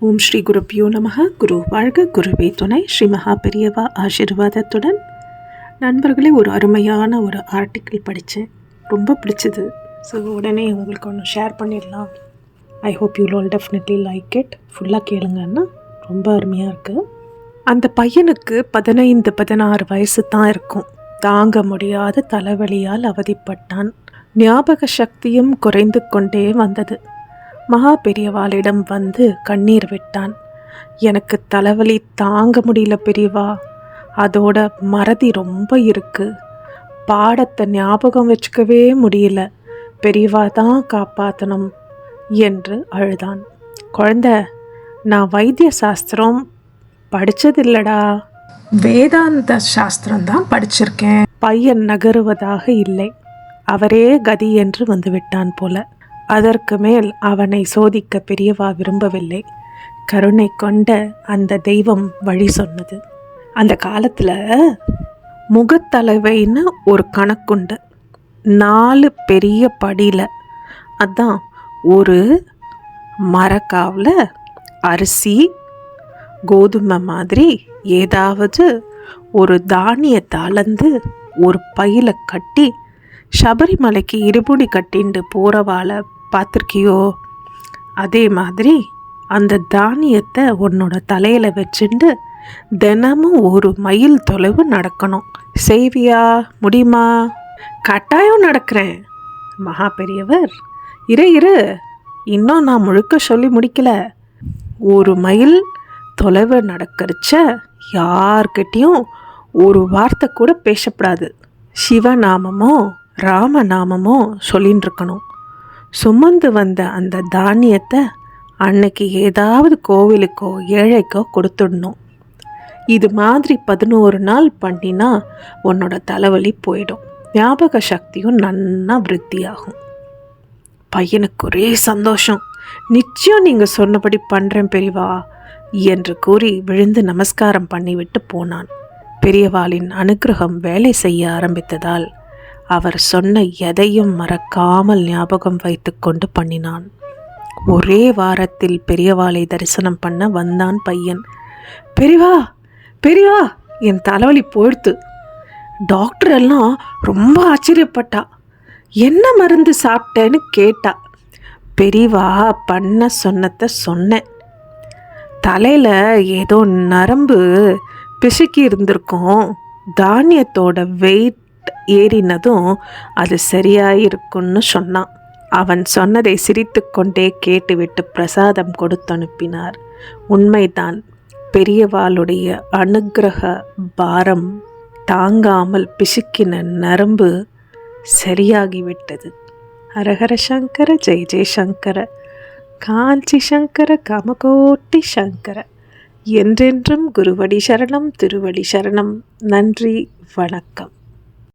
ஓம் ஸ்ரீ குருப்பியோ நமக. குரு வாழ்க, குருவே துணை. ஸ்ரீ மகா பெரியவா ஆசீர்வாதத்துடன். நண்பர்களே, ஒரு அருமையான ஒரு ஆர்டிக்கிள் படித்தேன், ரொம்ப பிடிச்சது. ஸோ உடனே உங்களுக்கு ஒன்று ஷேர் பண்ணிடலாம். I hope you all definitely like it. ஃபுல்லாக கேளுங்கன்னா ரொம்ப அருமையாக இருக்குது. அந்த பையனுக்கு 15-16 வயசு தான் இருக்கும். தாங்க முடியாத தலைவலியால் அவதிப்பட்டான். ஞாபக சக்தியும் குறைந்து கொண்டே வந்தது. மகா பெரியவாளிடம் வந்து கண்ணீர் விட்டான். எனக்கு தலைவலி தாங்க முடியல பெரியவா, அதோட மறதி ரொம்ப இருக்கு, பாடத்தை ஞாபகம் வச்சுக்கவே முடியல, பெரியவா தான் காப்பாற்றணும் என்று அழுதான். குழந்தை, நான் வைத்திய சாஸ்திரம் படித்ததில்லடா, வேதாந்த சாஸ்திரம்தான் படிச்சிருக்கேன். பையன் நகருவதாக இல்லை. அவரே கதி என்று வந்துவிட்டான் போல. அதற்கு மேல் அவனை சோதிக்க பெரியவா விரும்பவில்லை. கருணை கொண்ட அந்த தெய்வம் வழி சொன்னது. அந்த காலத்தில் முகத்தலைவைன்னு ஒரு கணக்குண்டு. 4 பெரிய படியில், அதான் ஒரு மரக்காவில் அரிசி கோதுமை மாதிரி ஏதாவது ஒரு தானியத்தை அளந்து ஒரு பையில கட்டி சபரிமலைக்கு இருபுடி கட்டிண்டு போகிறவாளை பார்த்துருக்கியோ? அதே மாதிரி அந்த தானியத்தை உன்னோட தலையில் வச்சுட்டு தினமும் 1 மைல் தொலைவு நடக்கணும். செய்வியா? முடியுமா? கட்டாயம் நடக்கிறேன். மகா பெரியவர், இரு இன்னும் நான் முழுக்க சொல்லி முடிக்கல. 1 மைல் தொலைவு நடக்கிறச்ச யார்கிட்டையும் ஒரு வார்த்தை கூட பேசப்படாது. சிவநாமமோ ராமநாமமோ சொல்லின்னு இருக்கணும். சுமந்து வந்த அந்த தானியத்தை அன்னைக்கு ஏதாவது கோவிலுக்கோ ஏழைக்கோ கொடுத்துடணும். இது மாதிரி 11 நாள் பண்ணினா உன்னோட தலைவலி போயிடும், ஞாபக சக்தியும் நன்னா விருத்தியாகும். பையனுக்கு ஒரே சந்தோஷம். நிச்சயம் நீங்கள் சொன்னபடி பண்ணுறேன் பெரியவா என்று கூறி விழுந்து நமஸ்காரம் பண்ணிவிட்டு போனான். பெரியவாளின் அனுகிரகம் வேலை செய்ய ஆரம்பித்ததால் அவர் சொன்ன எதையும் மறக்காமல் ஞாபகம் வைத்து கொண்டு பண்ணினான். ஒரே வாரத்தில் பெரியவாளை தரிசனம் பண்ண வந்தான் பையன். பெரியவா பெரியவா, என் தலைவலி போயிடுத்து. டாக்டர் எல்லாம் ரொம்ப ஆச்சரியப்பட்டா. என்ன மருந்து சாப்பிட்டேன்னு கேட்டா. பெரியவா பண்ண சொன்னதை சொன்னேன். தலையில் ஏதோ நரம்பு பிசுக்கி இருந்திருக்கும். தானியத்தோட வெயிட் ஏறினதும் அது சரியாயிருக்குன்னு சொன்னான். அவன் சொன்னதை சிரித்து கொண்டே கேட்டுவிட்டு பிரசாதம் கொடுத்து அனுப்பினார். உண்மைதான், பெரியவாளுடைய அனுக்கிரக பாரம் தாங்காமல் பிசுக்கின நரம்பு சரியாகிவிட்டது. ஹரஹர சங்கர, ஜெய ஜெயசங்கர, காஞ்சி சங்கர, காமகோட்டி சங்கர. என்றென்றும் குருவடி சரணம், திருவடி சரணம். நன்றி, வணக்கம்.